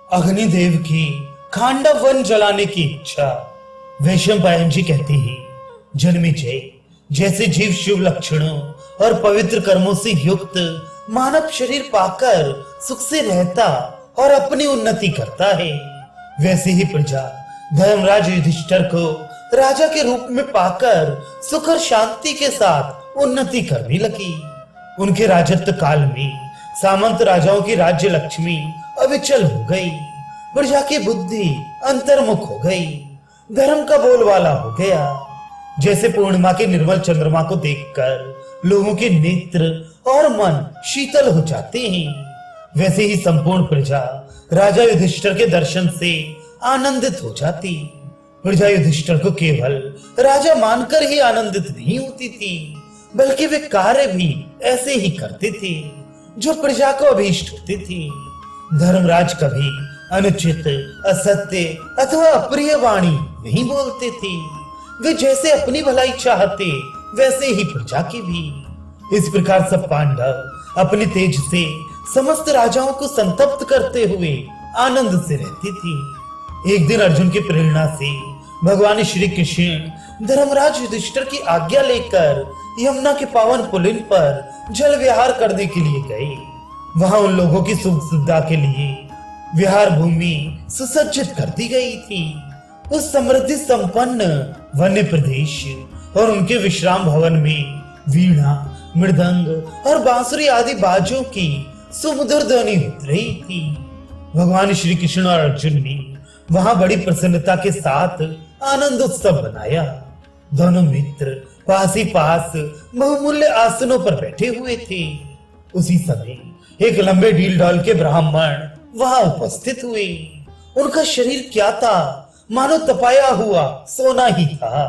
अग्निदेव की खांडव वन जलाने की इच्छा। वैशंपायन जी कहते हैं, जन्मेजय, जैसे जीव शुभ लक्षणों और पवित्र कर्मों से युक्त मानव शरीर पाकर सुख से रहता और अपनी उन्नति करता है, वैसे ही प्रजा धर्मराज युधिष्ठिर को राजा के रूप में पाकर सुख और शांति के साथ उन्नति करने लगी। उनके राजत्व काल में सामंत राजाओं की राज्य लक्ष्मी अविचल हो गई, प्रजा की बुद्धि अंतर्मुख हो गई, धर्म का बोलबाला हो गया। जैसे पूर्णिमा के निर्मल चंद्रमा को देखकर लोगों के नेत्र और मन शीतल हो जाते हैं, वैसे ही संपूर्ण प्रजा राजा युधिष्ठिर के दर्शन से आनंदित हो जाती। प्रजा युधिष्ठिर को केवल राजा मानकर ही आनंदित नहीं होती थी, बल्कि वे कार्य भी ऐसे ही करते थे जो प्रजा को अभीष्ट होते थे। धर्मराज कभी अनुचित, असत्य अथवा अप्रिय वाणी नहीं बोलते थे। वे जैसे अपनी भलाई चाहते वैसे ही प्रजा की भी। इस प्रकार सब पांडव अपने तेज से समस्त राजाओं को संतप्त करते हुए आनंद से रहते थे। एक दिन अर्जुन की प्रेरणा से भगवान श्री कृष्ण धर्मराज युधिष्ठिर की आज्ञा लेकर यमुना के पावन पुलिन पर जल विहार करने के लिए गए। वहां उन लोगों की सुख सुविधा के लिए विहार भूमि सुसज्जित कर दी गई थी। उस समृद्धि संपन्न वन्य प्रदेश और उनके विश्राम भवन में वीणा, मृदंग और बांसुरी आदि बाजों की सुमधुर ध्वनि उठ रही थी। भगवान श्री कृष्ण और अर्जुन ने वहां बड़ी प्रसन्नता के साथ आनंद उत्सव बनाया। दोनों मित्र पास ही पास बहुमूल्य आसनों पर बैठे हुए थे। उसी समय एक लंबे ढील ढाल के ब्राह्मण वहां उपस्थित हुए। उनका शरीर क्या था, मानो तपाया हुआ सोना ही था।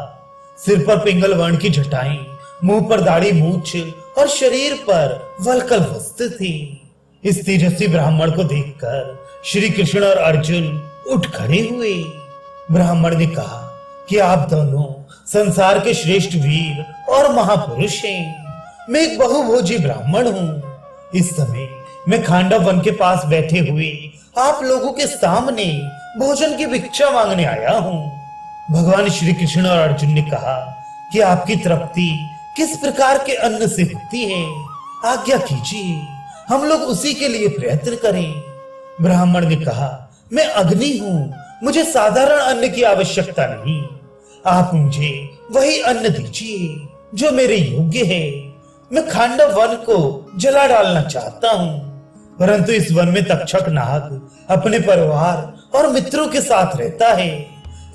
सिर पर पिंगल वर्ण की जटाएं, मुंह पर दाढ़ी मूछ और शरीर पर वल्कल वस्त्र थे। इस तेजस्वी ब्राह्मण को देखकर श्री कृष्ण और अर्जुन उठ खड़े हुए। ब्राह्मण ने कहा कि आप दोनों संसार के श्रेष्ठ वीर और महापुरुष हैं। मैं एक बहुभोजी ब्राह्मण हूँ। इस समय मैं खांडव वन के पास बैठे हुए आप लोगों के सामने भोजन की भिक्षा मांगने आया हूँ। भगवान श्री कृष्ण और अर्जुन ने कहा कि आपकी तृप्ति किस प्रकार के अन्न से होती है, आज्ञा कीजिए, हम लोग उसी के लिए प्रयत्न करें। ब्राह्मण ने कहा, मैं अग्नि हूँ, मुझे साधारण अन्न की आवश्यकता नहीं। आप मुझे वही अन्न दीजिए जो मेरे योग्य है। मैं खांडव वन को जला डालना चाहता हूँ, परंतु इस वन में तक्षक नाग अपने परिवार और मित्रों के साथ रहता है,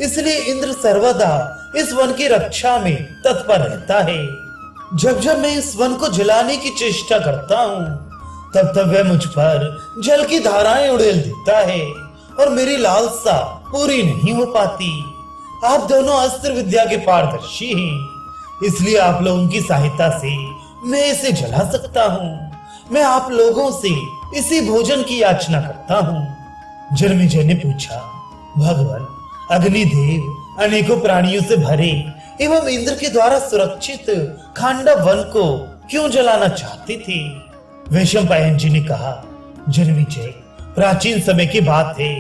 इसलिए इंद्र सर्वदा इस वन की रक्षा में तत्पर रहता है। जब जब मैं इस वन को जलाने की चेष्टा करता हूँ, तब तब वह मुझ पर जल की धाराएं उड़ेल देता है और मेरी लालसा पूरी नहीं हो पाती। आप दोनों अस्त्र विद्या के पारदर्शी हैं, इसलिए आप लोगों की सहायता से मैं इसे जला सकता हूँ। मैं आप लोगों से इसी भोजन की याचना करता हूँ। जन्मेजय ने पूछा, भगवान, अग्निदेव अनेकों प्राणियों से भरे एवं इंद्र के द्वारा सुरक्षित खांडव वन को क्यों जलाना चाहते थे? वैशंपायन जी ने कहा, जन्मेजय, प्राचीन समय की बात है,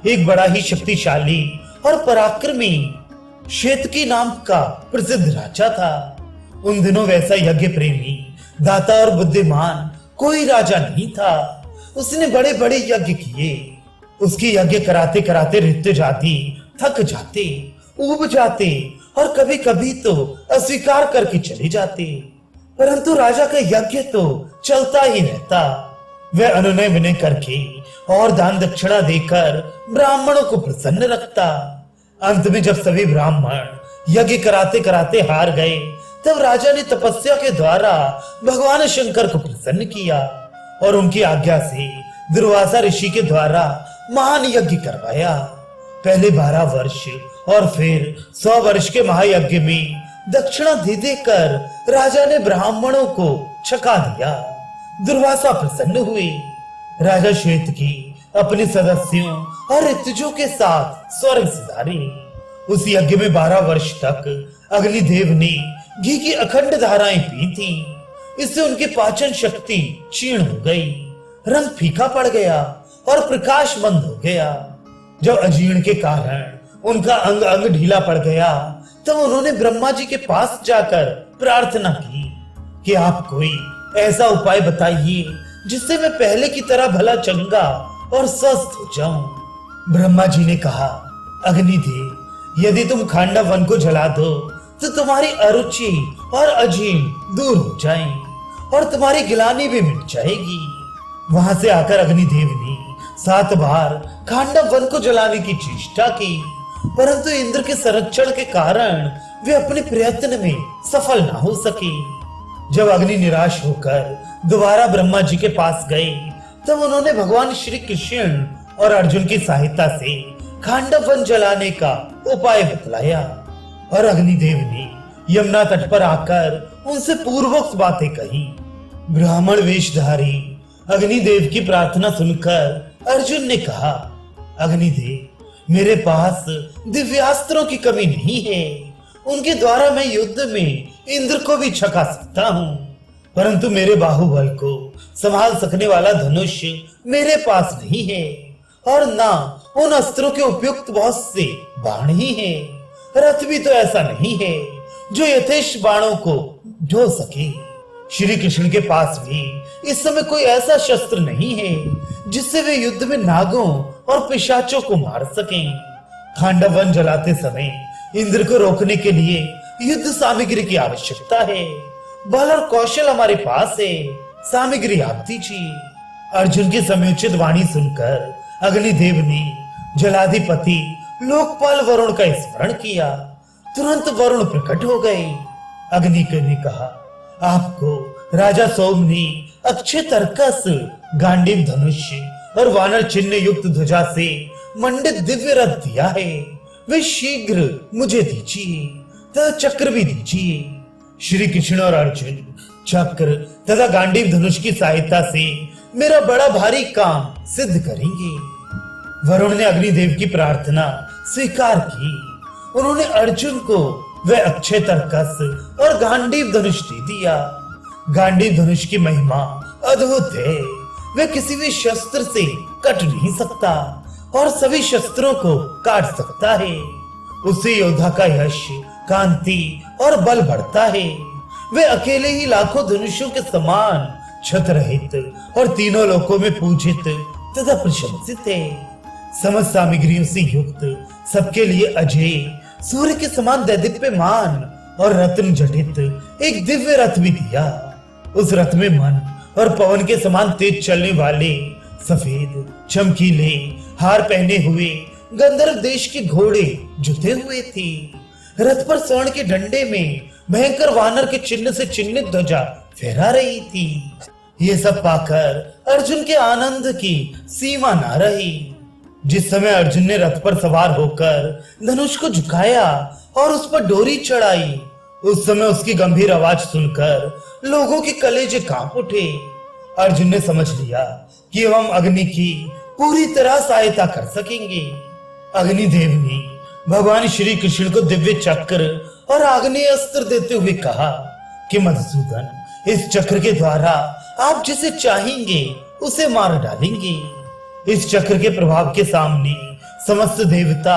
एक बड़ा ही शक्तिशाली और पराक्रमी श्वेतकी नाम का प्रसिद्ध राजा था। उन दिनों वैसा यज्ञ प्रेमी, दाता और बुद्धिमान कोई राजा नहीं था। उसने बड़े बड़े यज्ञ किए। उसके यज्ञ कराते कराते ऋत्य जाति थक जाते, ऊब जाते और कभी कभी तो अस्वीकार करके चले जाते, परंतु राजा का यज्ञ तो चलता ही रहता। वह अनुनय विनय करके और दान दक्षिणा देकर ब्राह्मणों को प्रसन्न रखता। अंत में जब सभी ब्राह्मण यज्ञ कराते कराते हार गए, तब राजा ने तपस्या के द्वारा भगवान शंकर को प्रसन्न किया और उनकी आज्ञा से दुर्वासा ऋषि के द्वारा महान यज्ञ करवाया। पहले 12 वर्ष और फिर 100 वर्ष के महायज्ञ में दक्षिणा दे देकर राजा ने ब्राह्मणों को छका दिया। दुर्वासा प्रसन्न हुए। राजा श्वेत की अपने सदस्यों और ऋतुजों के साथ स्वर्ग सिधारे। उस यज्ञ में 12 वर्ष तक अग्निदेव ने घी की अखंड धाराएं पी थी। इससे उनकी पाचन शक्ति क्षीण हो गई, रंग फीका पड़ गया और प्रकाश बंद हो गया। जब अजीर्ण के कारण उनका अंग अंग ढीला पड़ गया तब उन्होंने ब्रह्मा जी के पास जाकर प्रार्थना की कि आप कोई ऐसा उपाय बताइए जिससे मैं पहले की तरह भला चंगा और स्वस्थ हो जाऊं। ब्रह्मा जी ने कहा, अग्निदेव, यदि तुम खांडव वन को जला दो तो तुम्हारी अरुचि और अजीर्ण दूर हो जाएं और तुम्हारी गिलानी भी मिट जाएगी। वहां से आकर अग्निदेव ने 7 बार खांडव वन को जलाने की चेष्टा की, परंतु इंद्र के संरक्षण के कारण वे अपने प्रयत्न में सफल ना हो सके। जब अग्नि निराश होकर दोबारा ब्रह्मा जी के पास गए तब उन्होंने भगवान श्री कृष्ण और अर्जुन की सहायता से खांडव वन जलाने का उपाय बतलाया और अग्निदेव ने यमुना तट पर आकर उनसे पूर्वोक्त बातें कही। ब्राह्मण वेशधारी अग्निदेव की प्रार्थना सुनकर अर्जुन ने कहा, अग्निदेव, मेरे पास दिव्यास्त्रों की कमी नहीं है, उनके द्वारा मैं युद्ध में इंद्र को भी छका सकता हूँ, परंतु मेरे बाहुबल को संभाल सकने वाला धनुष मेरे पास नहीं है और ना उन अस्त्रों के उपयुक्त बहुत से बाण ही है। रथ भी तो ऐसा नहीं है जो यथेष्ट बाणों को ढो सके। श्री कृष्ण के पास भी इस समय कोई ऐसा शस्त्र नहीं है जिससे वे युद्ध में नागों और पिशाचों को मार सकें। खांडव वन जलाते समय इंद्र को रोकने के लिए युद्ध सामग्री की आवश्यकता है। बल और कौशल हमारे पास है, सामग्री आप दीजिए। अर्जुन की समुचित वाणी सुनकर अग्निदेव ने जलाधिपति लोकपाल वरुण का स्मरण किया। तुरंत वरुण प्रकट हो गए। अग्नि ने कहा, आपको राजा सोम ने अक्षय तर्कस, गांडीव धनुष और वानर चिन्ह युक्त ध्वजा से मंडित दिव्य रथ दिया है, वे शीघ्र मुझे दीजिए तथा चक्र भी दीजिए। श्री कृष्ण और अर्जुन चक्र तथा गांडीव धनुष की सहायता से मेरा बड़ा भारी काम सिद्ध करेंगे। वरुण ने अग्निदेव की प्रार्थना स्वीकार की। उन्होंने अर्जुन को वह अक्षय तर्कस और गांडीव धनुष दे दिया। गांडीव धनुष की महिमा अद्भुत है, वह किसी भी शस्त्र से कट नहीं सकता और सभी शस्त्रों को काट सकता है। उससे योद्धा का यश, कांति और बल बढ़ता है। वे अकेले ही लाखों धनुषों के समान छत रहित और तीनों लोकों में पूजित तथा प्रशंसित है। समस्त सामग्रियों से युक्त, सबके लिए अजय, सूर्य के समान दैदीप्यमान और रत्न जटित एक दिव्य रथ भी दिया। उस रथ में मन और पवन के समान तेज चलने वाले सफेद चमकीले हार पहने हुए गंधर्व देश के घोड़े जुते हुए थे। रथ पर स्वर्ण के डंडे में भयंकर वानर के चिन्ह से चिन्हित ध्वजा फहरा रही थी। ये सब पाकर अर्जुन के आनंद की सीमा न रही। जिस समय अर्जुन ने रथ पर सवार होकर धनुष को झुकाया और उस पर डोरी चढ़ाई, उस समय उसकी गंभीर आवाज सुनकर लोगों के कलेजे कांप उठे। अर्जुन ने समझ लिया कि हम अग्नि की पूरी तरह सहायता कर सकेंगे। अग्निदेव ने भगवान श्री कृष्ण को दिव्य चक्र और आग्नेय अस्त्र देते हुए कहा कि मधुसूदन, इस चक्र के द्वारा आप जिसे चाहेंगे उसे मार डालेंगे। इस चक्र के प्रभाव के सामने समस्त देवता,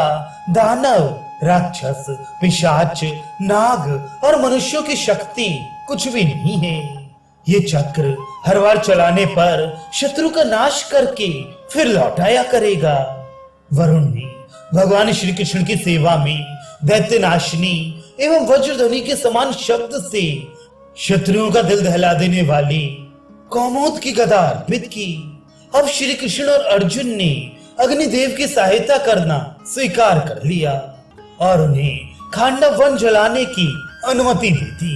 दानव, राक्षस, पिशाच, नाग और मनुष्यों की शक्ति कुछ भी नहीं है। ये चक्र हर बार चलाने पर शत्रु का नाश करके फिर लौटाया करेगा। वरुण ने भगवान श्री कृष्ण की सेवा में दैत्य नाशिनी एवं वज्रध्वनि के समान शब्द से शत्रुओं का दिल दहला देने वाली कौमुद की गदा अर्पित की। अब श्री कृष्ण और अर्जुन ने अग्निदेव की सहायता करना स्वीकार कर लिया और उन्हें खांडव वन जलाने की अनुमति दी थी।